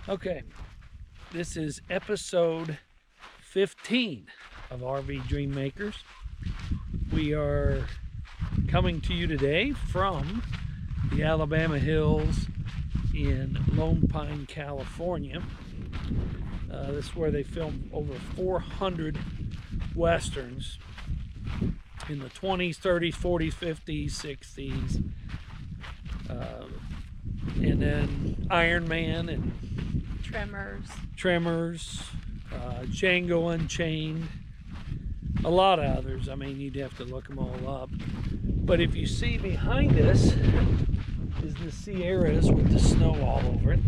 Okay, this is episode 15 of RV Dream Makers. We are coming to you today from the Alabama Hills in Lone Pine, California. This is where they filmed over 400 westerns in the 20s, 30s, 40s, 50s, 60s. And then Iron Man and Tremors, Django Unchained, a lot of others. I mean, you'd have to look them all up. But if you see behind us is the Sierras with the snow all over it.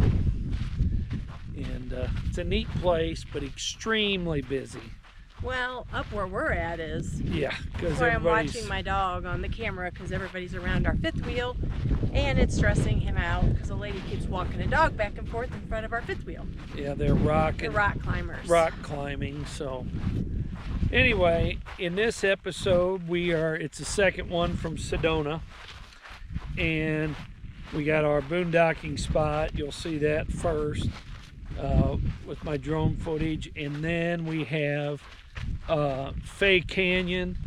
And it's a neat place, but extremely busy. Well, up where we're at is. Yeah, because I'm watching my dog on the camera because everybody's around our fifth wheel, and it's stressing him out because a lady keeps walking a dog back and forth in front of our fifth wheel. Yeah, they're rock climbers. Rock climbing. So anyway, in this episode, it's the second one from Sedona, and we got our boondocking spot. You'll see that first with my drone footage, and then we have Fay Canyon,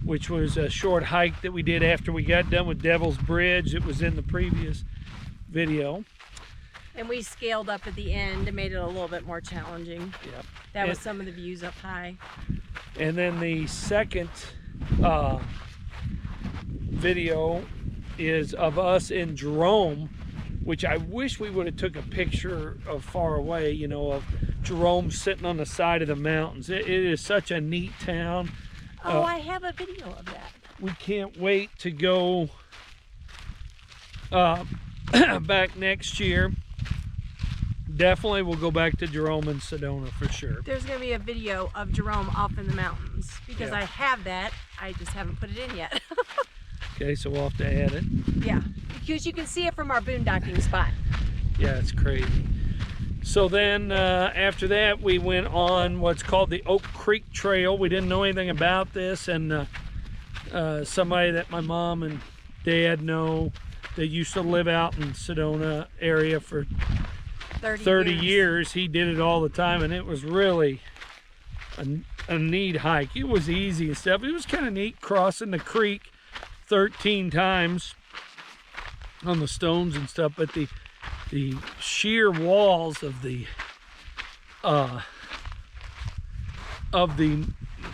which was a short hike that we did after we got done with Devil's Bridge. It was in the previous video. And we scaled up at the end and made it a little bit more challenging. Yep. That was some of the views up high. And then the second video is of us in Jerome, which I wish we would have took a picture of far away, you know, of Jerome sitting on the side of the mountains. It is such a neat town. Oh, I have a video of that. We can't wait to go back next year. Definitely we'll go back to Jerome and Sedona for sure. There's going to be a video of Jerome off in the mountains because Yeah. I have that. I just haven't put it in yet. Okay, so we'll have to add it. Yeah, because you can see it from our boondocking spot. Yeah, it's crazy. So then after that, we went on what's called the Oak Creek Trail. We didn't know anything about this, and somebody that my mom and dad know, that used to live out in Sedona area for 30 years. He did it all the time, and it was really a neat hike. It was easy and stuff. It was kind of neat crossing the creek 13 times on the stones and stuff, but the sheer walls of the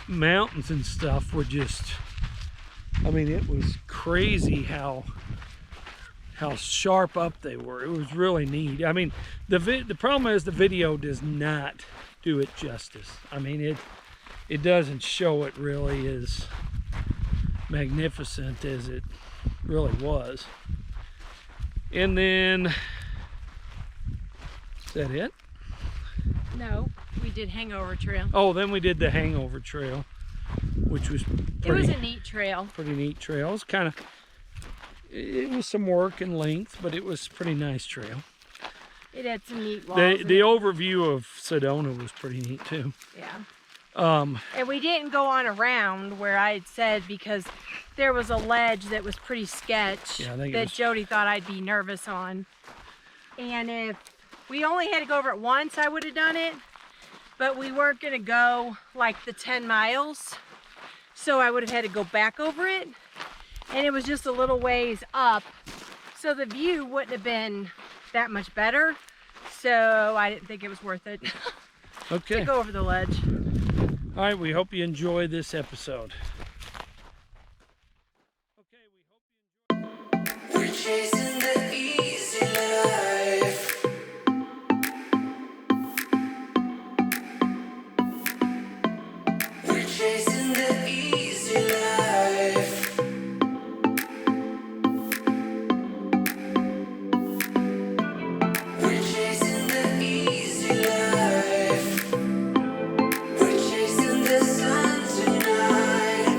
mountains and stuff were just, I mean, it was crazy how sharp up they were. It was really neat. I mean, the problem is the video does not do it justice. I mean, it doesn't show it really as magnificent as it really was. And then, is that it? No, we did Hangover Trail. Oh, then we did the Hangover Trail, which was it was a neat trail. Pretty neat trail. It was some work and length, but it was a pretty nice trail. It had some neat walls. The overview of Sedona was pretty neat too. Yeah. And we didn't go on around where I had said because there was a ledge that was pretty sketch that Jody thought I'd be nervous on. And if we only had to go over it once, I would have done it. But we weren't going to go like the 10 miles. So I would have had to go back over it. And it was just a little ways up. So the view wouldn't have been that much better. So I didn't think it was worth it Okay. to go over the ledge. All right, we hope you enjoy this episode. Okay, we hope you enjoy. We're chasing the easy life. We're chasing the easy life. We're chasing the easy life. We're chasing the sun tonight.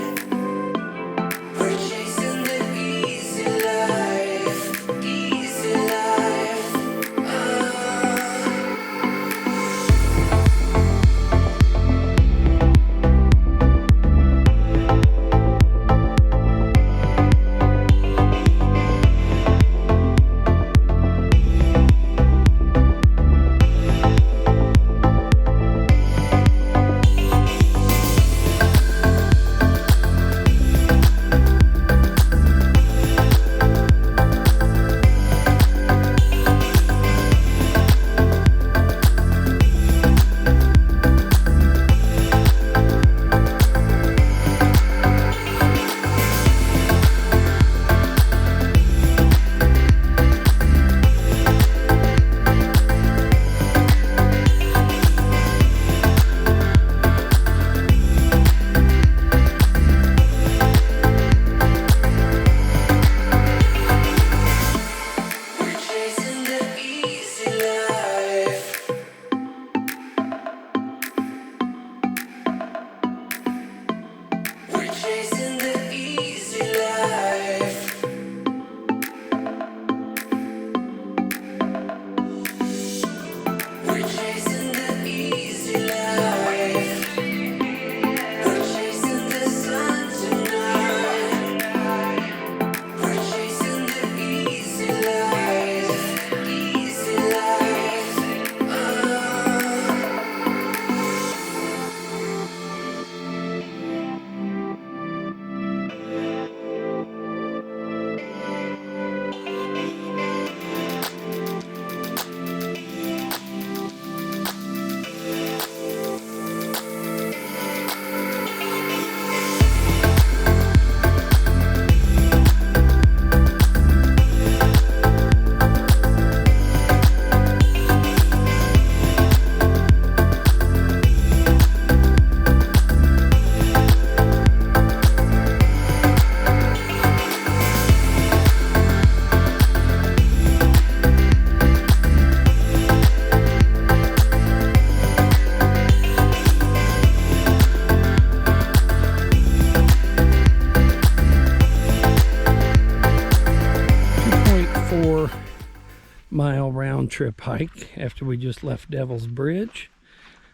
round trip hike after we just left Devil's Bridge.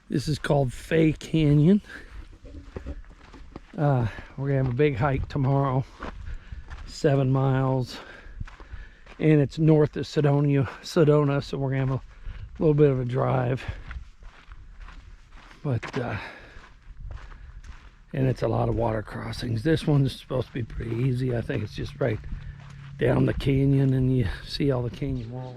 This is called Fay Canyon. We're gonna have a big hike tomorrow, 7 miles, and it's north of Sedona, so we're gonna have a little bit of a drive. But and it's a lot of water crossings. This one's supposed to be pretty easy. I think it's just right down the canyon and you see all the canyon walls.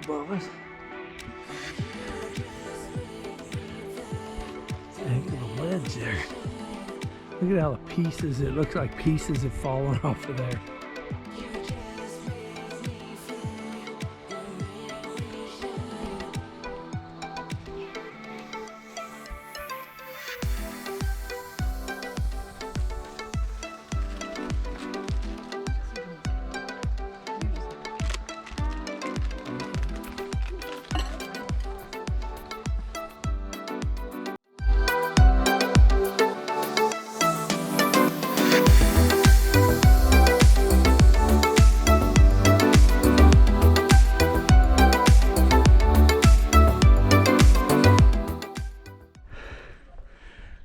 Above us. Look at the ledge there. Look at how the pieces, it looks like pieces have fallen off of there.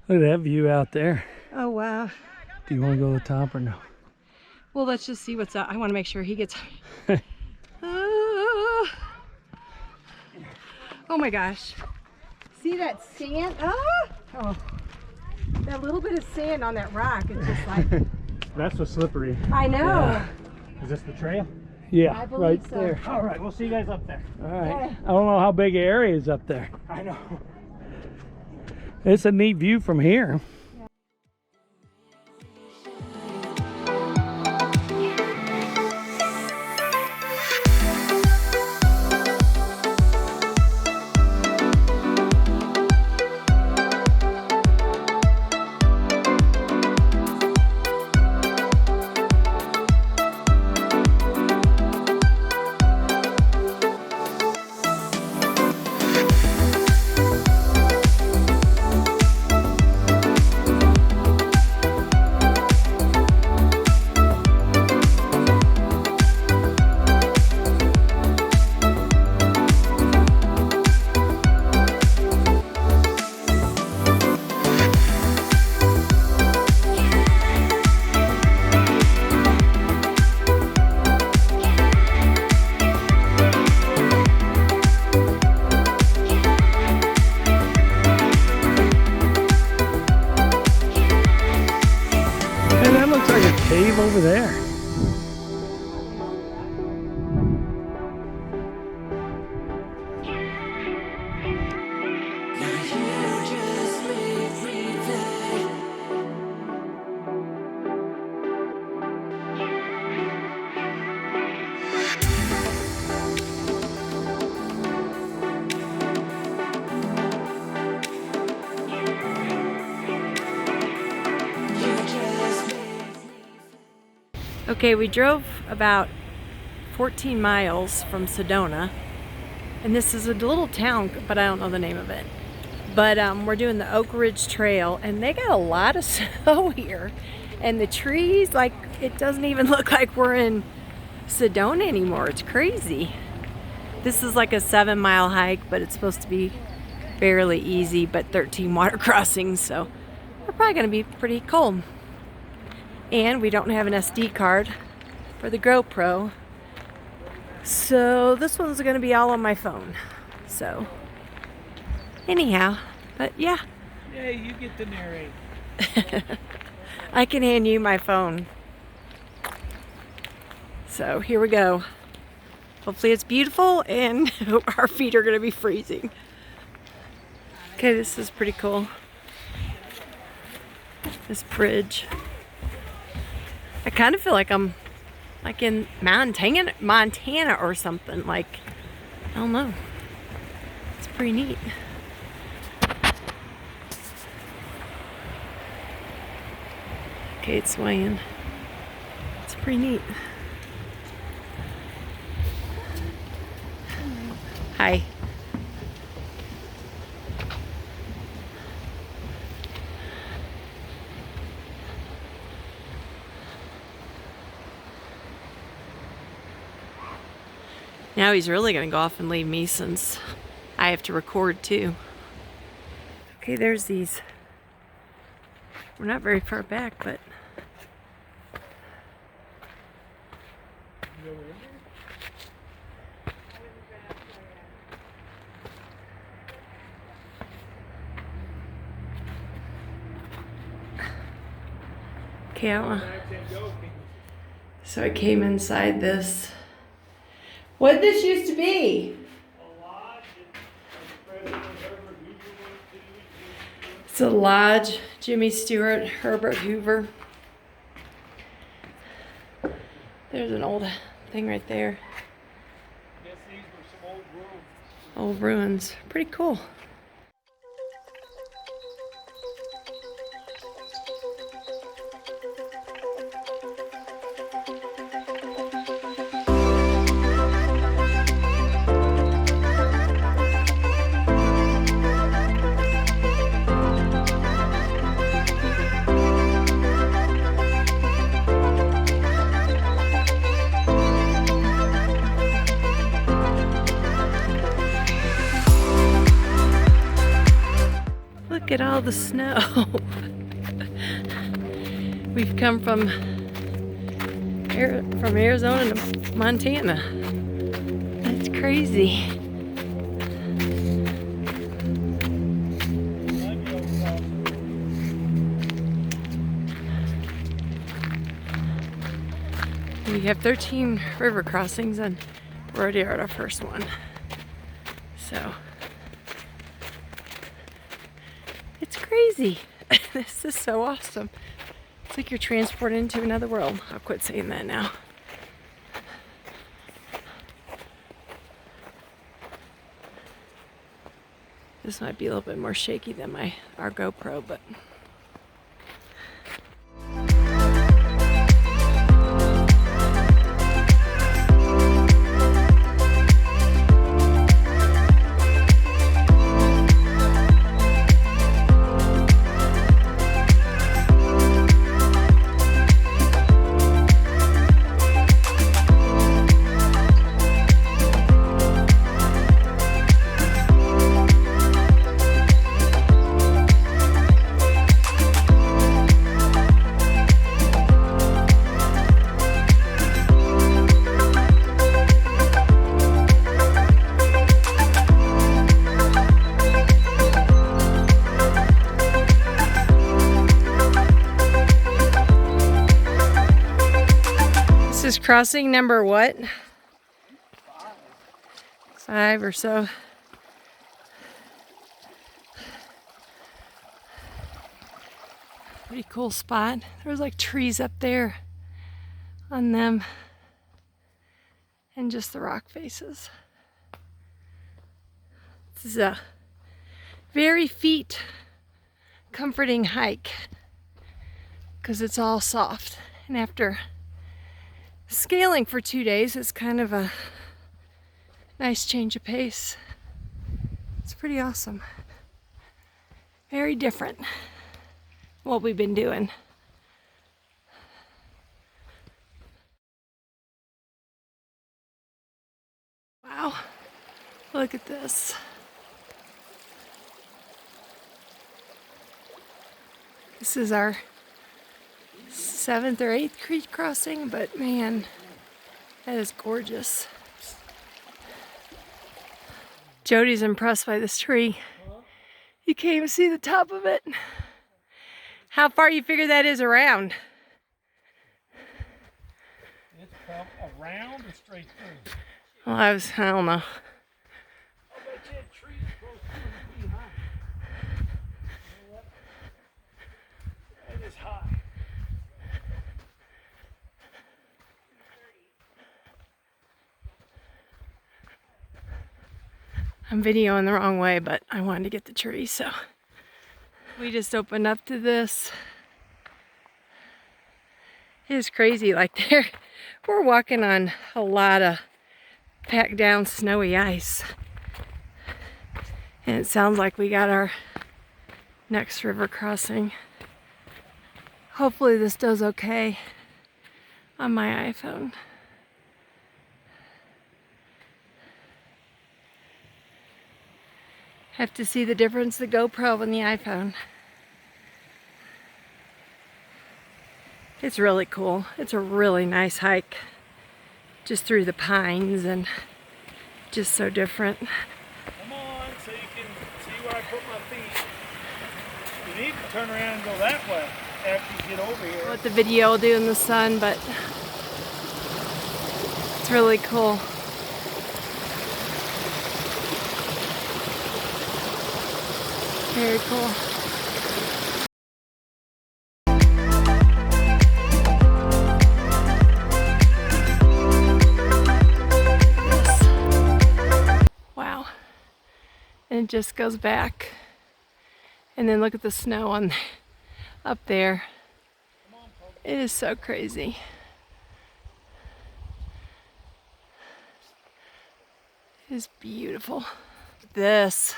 Look at that view out there. Oh, wow. Do you want to go to the top or no? Well, let's just see what's up. I want to make sure he gets... Oh my gosh. See that sand? Oh, that little bit of sand on that rock is just like... That's what's slippery. I know. Yeah. Is this the trail? Yeah, I believe right so. there. All right, we'll see you guys up there. All right. I don't know how big an area is up there. I know. It's a neat view from here. Cave over there. Okay, we drove about 14 miles from Sedona, and this is a little town, but I don't know the name of it. But we're doing the Oak Ridge Trail, and they got a lot of snow here. And the trees, like, it doesn't even look like we're in Sedona anymore. It's crazy. This is like a 7-mile hike, but it's supposed to be fairly easy, but 13 water crossings, so we're probably gonna be pretty cold. And we don't have an SD card for the GoPro, so this one's gonna be all on my phone. So anyhow, but yeah. Yeah, you get to narrate. I can hand you my phone. So here we go. Hopefully it's beautiful and our feet are gonna be freezing. Okay, this is pretty cool. This bridge. I kind of feel like I'm like in Montana or something. Like, I don't know. It's pretty neat. Okay, it's swaying. It's pretty neat. Hi. Now he's really gonna go off and leave me since I have to record too. Okay, there's these. We're not very far back, but okay, so I came inside this. What did this used to be? It's a lodge. Jimmy Stewart, Herbert Hoover. There's an old thing right there. Yes, these were some old ruins. Old ruins. Pretty cool. Look at all the snow. We've come from Arizona to Montana. That's crazy. We have 13 river crossings and we're already at our first one. So it's crazy. This is so awesome. It's like you're transported into another world. I'll quit saying that now. This might be a little bit more shaky than our GoPro, but this is crossing number what? 5 or so. Pretty cool spot. There was like trees up there on them and just the rock faces. This is a very feet comforting hike because it's all soft, and after scaling for 2 days, it's kind of a nice change of pace. It's pretty awesome. Very different what we've been doing. Wow, look at this. This is our 7th or 8th creek crossing, but man, that is gorgeous. Jody's impressed by this tree. You can't even see the top of it. How far you figure that is around? It's around or straight through? Well, I don't know. I bet you had trees close to 200 feet high. You know what? That is high. I'm videoing the wrong way, but I wanted to get the tree, so. We just opened up to this. It is crazy, like we're walking on a lot of packed down snowy ice. And it sounds like we got our next river crossing. Hopefully this does okay on my iPhone. Have to see the difference, the GoPro and the iPhone. It's really cool. It's a really nice hike. Just through the pines and just so different. Come on, so you can see where I put my feet. You need to turn around and go that way after you get over here. What the video will do in the sun, but it's really cool. Very cool. Wow. And it just goes back. And then look at the snow on up there. It is so crazy. It is beautiful. This.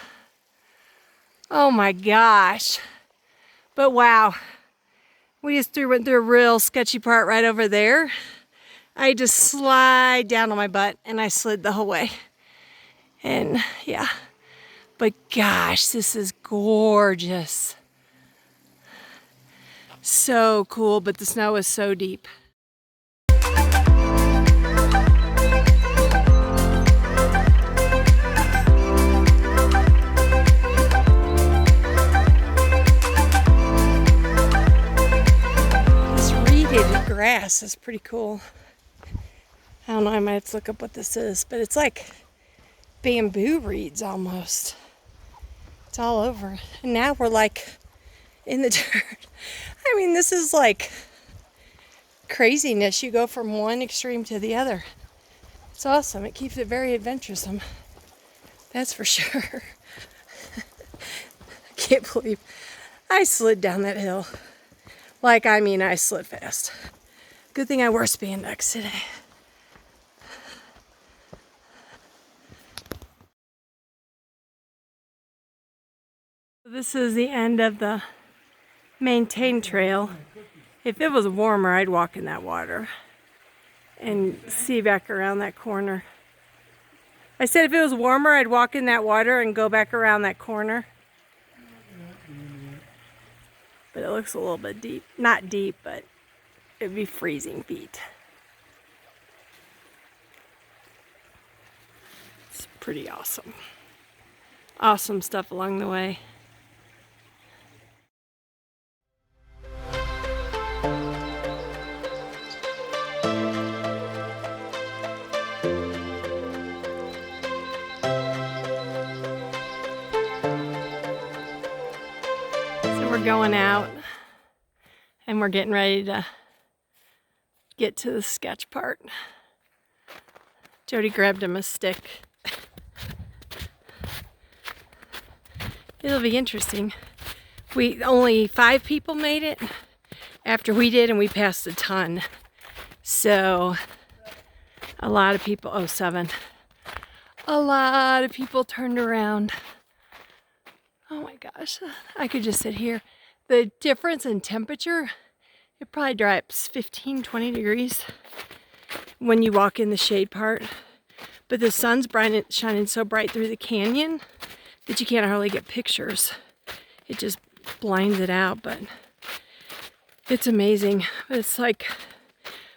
Oh my gosh. But wow. We just went through a real sketchy part right over there. I just slide down on my butt and I slid the whole way. And yeah. But gosh, this is gorgeous. So cool, but the snow is so deep. Grass is pretty cool. I don't know, I might have to look up what this is, but it's like bamboo reeds almost. It's all over. And now we're like in the dirt. I mean, this is like craziness. You go from one extreme to the other. It's awesome. It keeps it very adventuresome. That's for sure. I can't believe I slid down that hill. Like, I mean, I slid fast. Good thing I wore spandex today. This is the end of the maintained trail. If it was warmer, I'd walk in that water and see back around that corner. I said if it was warmer, I'd walk in that water and go back around that corner. But it looks a little bit deep. Not deep, but it'd be freezing feet. It's pretty awesome. Awesome stuff along the way. So we're going out and we're getting ready to get to the sketch part. Jody grabbed him a stick. It'll be interesting. Only 5 people made it after we did, and we passed a ton. So a lot of people, 7. A lot of people turned around. Oh my gosh, I could just sit here. The difference in temperature, it probably drops 15, 20 degrees when you walk in the shade part. But the sun's shining so bright through the canyon that you can't hardly get pictures. It just blinds it out, but it's amazing. It's like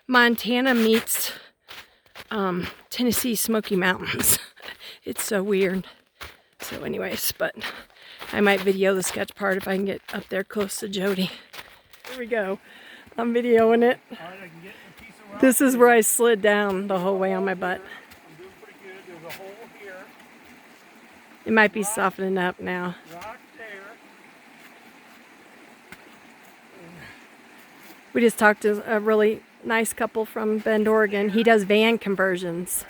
Montana meets Tennessee Smoky Mountains. It's so weird. So anyways, but I might video the sketch part if I can get up there close to Jody. Here we go. I'm videoing it. This is where I slid down the whole way on my butt. I'm doing pretty good. There's a hole here. It might be softening up now. Rock there. We just talked to a really nice couple from Bend, Oregon. He does van conversions.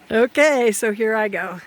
Okay, so here I go.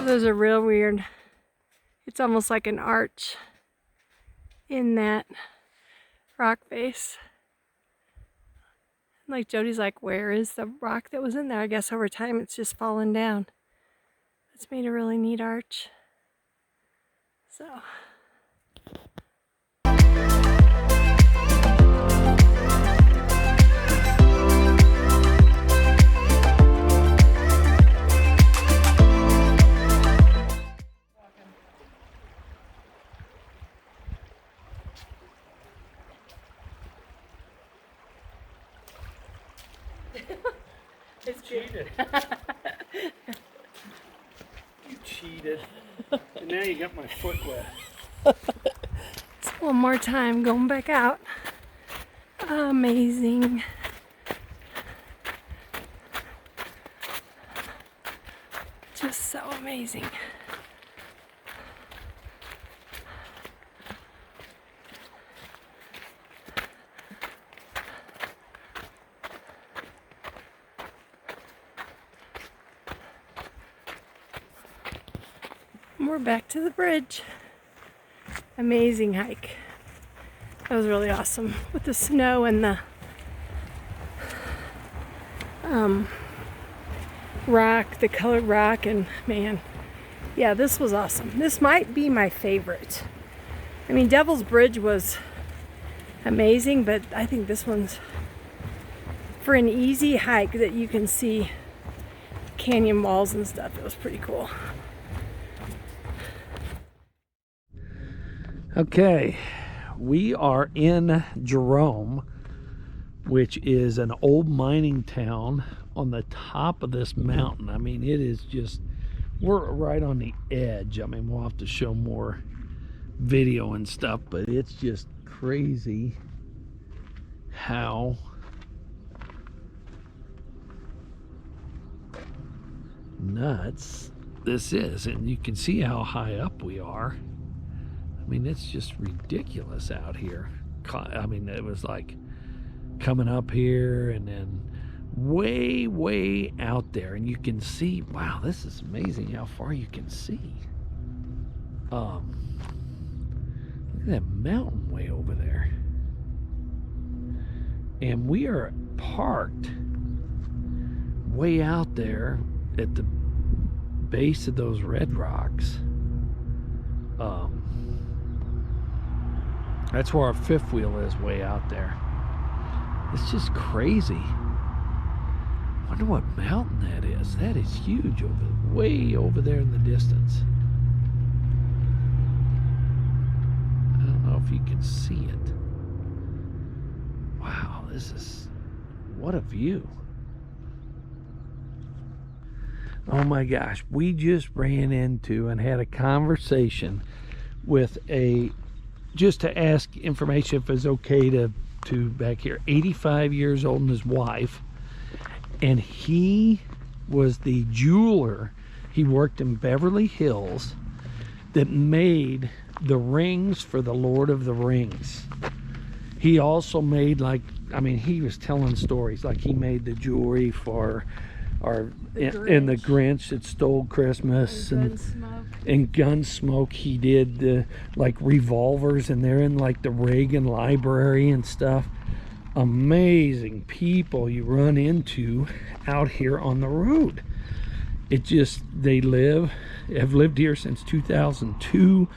Those are real weird. It's almost like an arch in that rock face. Like Jody's like, where is the rock that was in there? I guess over time it's just fallen down. It's made a really neat arch. So. It's cheated. You cheated. And now you got my foot wet. So one more time, going back out. Amazing. Just so amazing. We're back to the bridge. Amazing hike. That was really awesome with the snow and the rock, the colored rock, and man, yeah, this was awesome. This might be my favorite. I mean, Devil's Bridge was amazing, but I think this one's for an easy hike that you can see canyon walls and stuff. It was pretty cool. Okay, we are in Jerome, which is an old mining town on the top of this mountain. I mean, it is just, we're right on the edge. I mean, we'll have to show more video and stuff, but it's just crazy how nuts this is. And you can see how high up we are. I mean, it's just ridiculous out here. I mean, it was like coming up here and then way, way out there. And you can see, wow, this is amazing how far you can see. Look at that mountain way over there. And we are parked way out there at the base of those red rocks. That's where our fifth wheel is, way out there. It's just crazy. I wonder what mountain that is. That is huge, way over there in the distance. I don't know if you can see it. Wow, this is, what a view. Oh my gosh, we just ran into and had a conversation with just to ask information if it's okay to back here, 85 years old, and his wife, and he was the jeweler. He worked in Beverly Hills that made the rings for the Lord of the Rings. He also made, like, I mean, he was telling stories, like he made the jewelry for and the Grinch that stole Christmas, and Gunsmoke. He did the like revolvers, and they're in like the Reagan library and stuff. Amazing people you run into out here on the road. It just, they have lived here since 2002.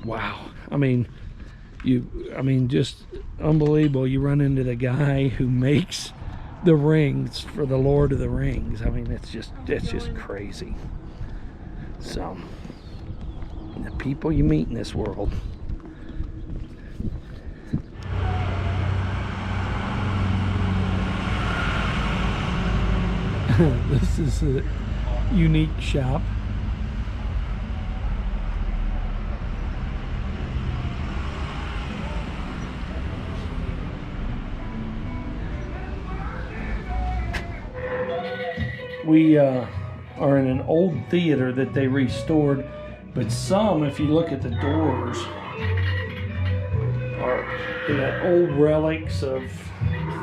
Wow. I mean, just unbelievable. You run into the guy who makes the rings for the Lord of the Rings. I mean, it's just crazy. So The people you meet in this world. This is a unique shop. We are in an old theater that they restored, but some, if you look at the doors, are got old relics of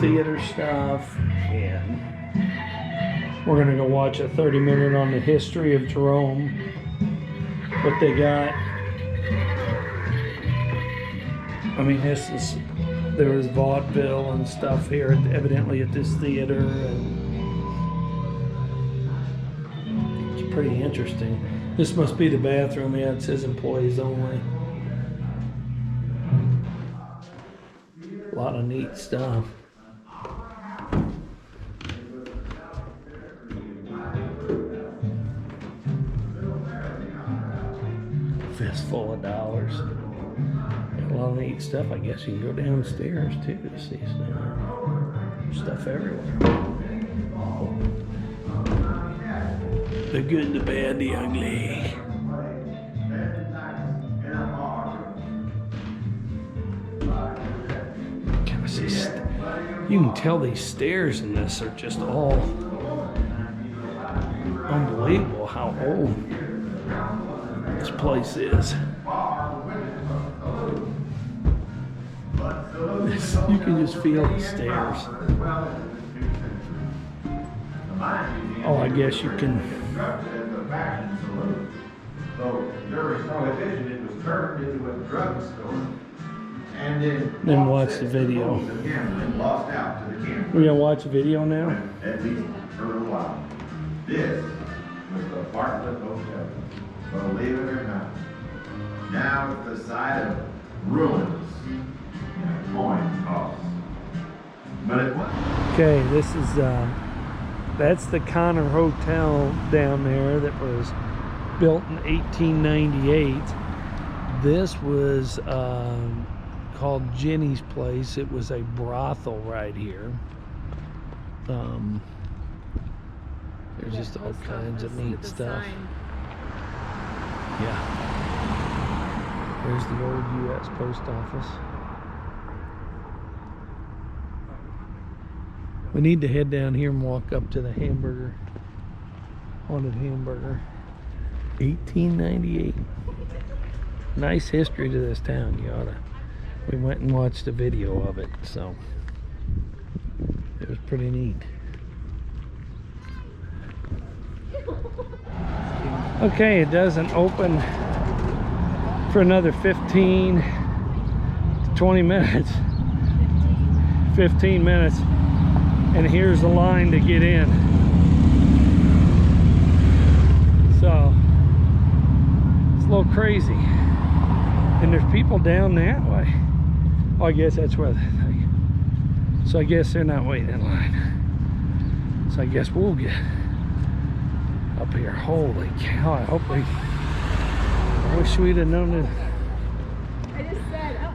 theater stuff. And we're gonna go watch a 30-minute on the history of Jerome. What they got. I mean, there was vaudeville and stuff here, evidently at this theater, and it's pretty interesting. This must be the bathroom. Yeah, it says employees only. A lot of neat stuff. Fistful of dollars. Got a lot of neat stuff. I guess you can go downstairs too to see stuff everywhere. The good, the bad, the ugly. Can I see? You can tell these stairs in this are just all unbelievable how old this place is. You can just feel the stairs. Oh, I guess you can. Then watch the video. We're gonna watch the video now. At least for a little while. This was the Bartlett Hotel. Believe it or not. Now it's the site of ruins and coin toss. But it was. Okay, this is that's the Connor Hotel down there that was built in 1898. This was called Jenny's Place. It was a brothel right here. There's just all kinds of neat stuff. Yeah. There's the old U.S. Post Office. We need to head down here and walk up to the hamburger, haunted hamburger. 1898. Nice history to this town. You oughta. We went and watched a video of it, so it was pretty neat. Okay, it doesn't open for another 15 to 20 minutes. 15 minutes. And here's the line to get in. So it's a little crazy. And there's people down that way. Oh, I guess that's where so I guess they're not waiting in line. So I guess we'll get up here. Holy cow, I wish we'd have known it. I just said, uh-oh.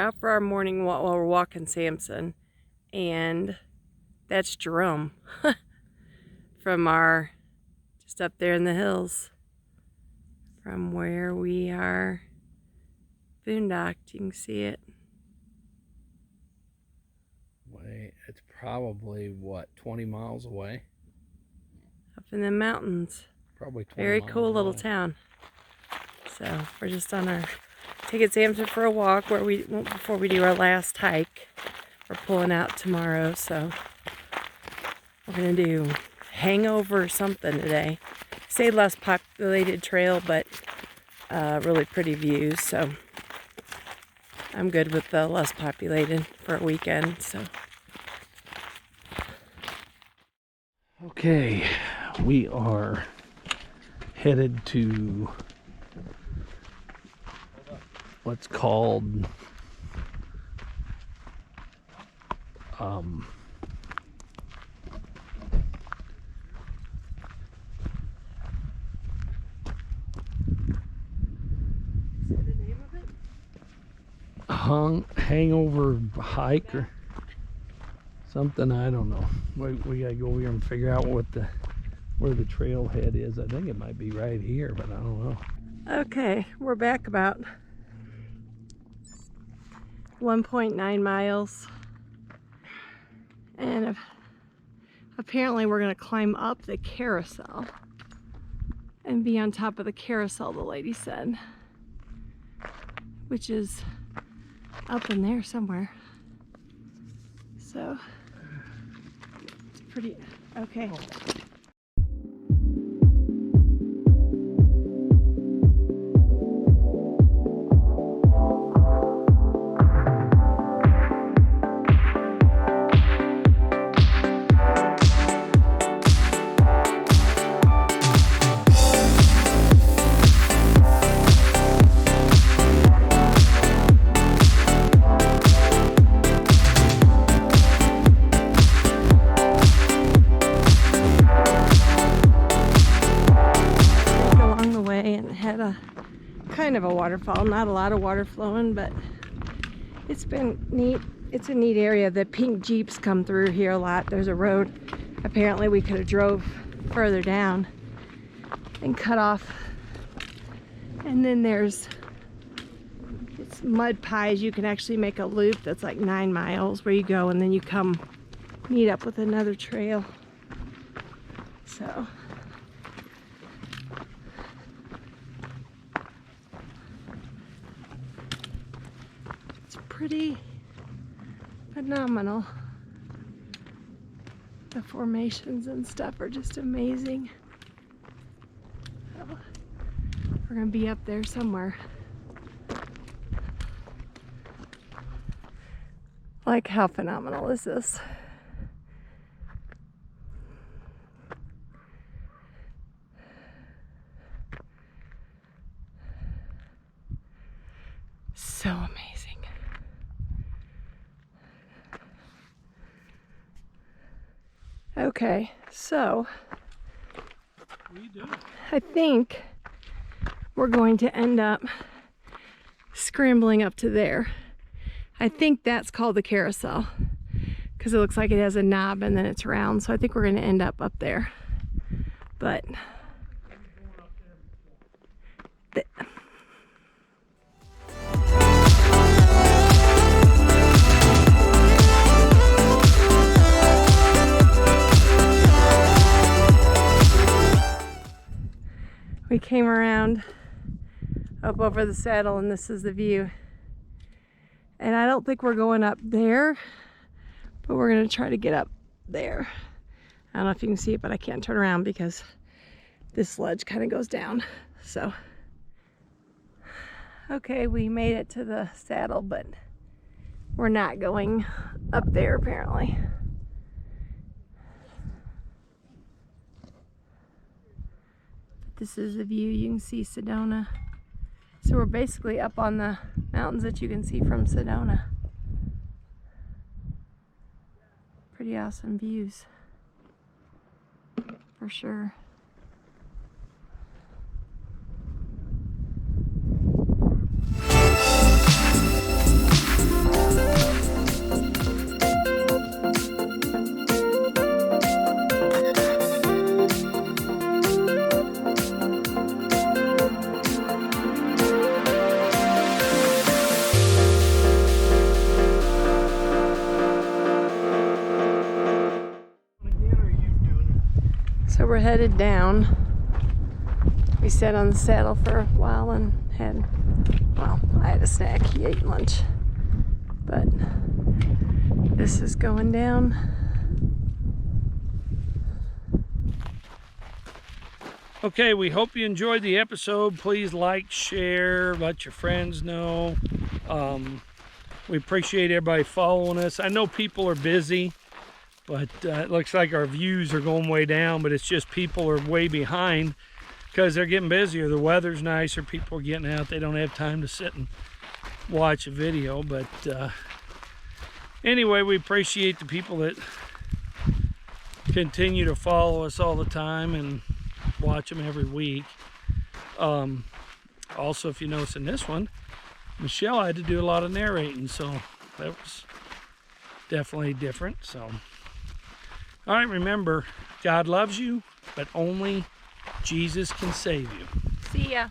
out for our morning walk. Well, we're walking Samson, and that's Jerome from our, just up there in the hills from where we are boondocked. You can see it. Wait, it's probably what, 20 miles away? Up in the mountains. Probably 20 Very miles cool little away. town. So we're just on our taking Samson for a walk where before we do our last hike. We're pulling out tomorrow, so we're gonna do hangover or something today. Say less populated trail, but really pretty views. So I'm good with the less populated for a weekend. So okay, we are headed to what's called hangover hike or something. I don't know. We gotta go over here and figure out where the trailhead is. I think it might be right here, but I don't know. okay, we're back about 1.9 miles, and apparently we're gonna climb up the carousel and be on top of the carousel, the lady said, which is up in there somewhere. So it's pretty okay. Kind of a waterfall, not a lot of water flowing, but it's been neat. It's a neat area. The pink Jeeps come through here a lot. There's a road. Apparently we could have drove further down and cut off. And then it's mud pies. You can actually make a loop that's like 9 miles where you go and then you come meet up with another trail. So pretty phenomenal. The formations and stuff are just amazing. So we're gonna be up there somewhere. Like, how phenomenal is this? So amazing. Okay, so I think we're going to end up scrambling up to there. I think that's called the carousel because it looks like it has a knob and then it's round. So I think we're going to end up there. But we came around up over the saddle and this is the view. And I don't think we're going up there, but we're gonna try to get up there. I don't know if you can see it, but I can't turn around because this ledge kind of goes down. So, okay, we made it to the saddle, but we're not going up there apparently. This is the view. You can see Sedona. So we're basically up on the mountains that you can see from Sedona. Pretty awesome views, for sure. headed down. We sat on the saddle for a while and I had a snack. He ate lunch. But this is going down. Okay, we hope you enjoyed the episode. Please like, share, let your friends know. We appreciate everybody following us. I know people are busy, but it looks like our views are going way down, but it's just people are way behind because they're getting busier. The weather's nicer, people are getting out. They don't have time to sit and watch a video. But anyway, we appreciate the people that continue to follow us all the time and watch them every week. Also, if you notice in this one, Michelle had to do a lot of narrating, so that was definitely different. So, all right, remember, God loves you, but only Jesus can save you. See ya.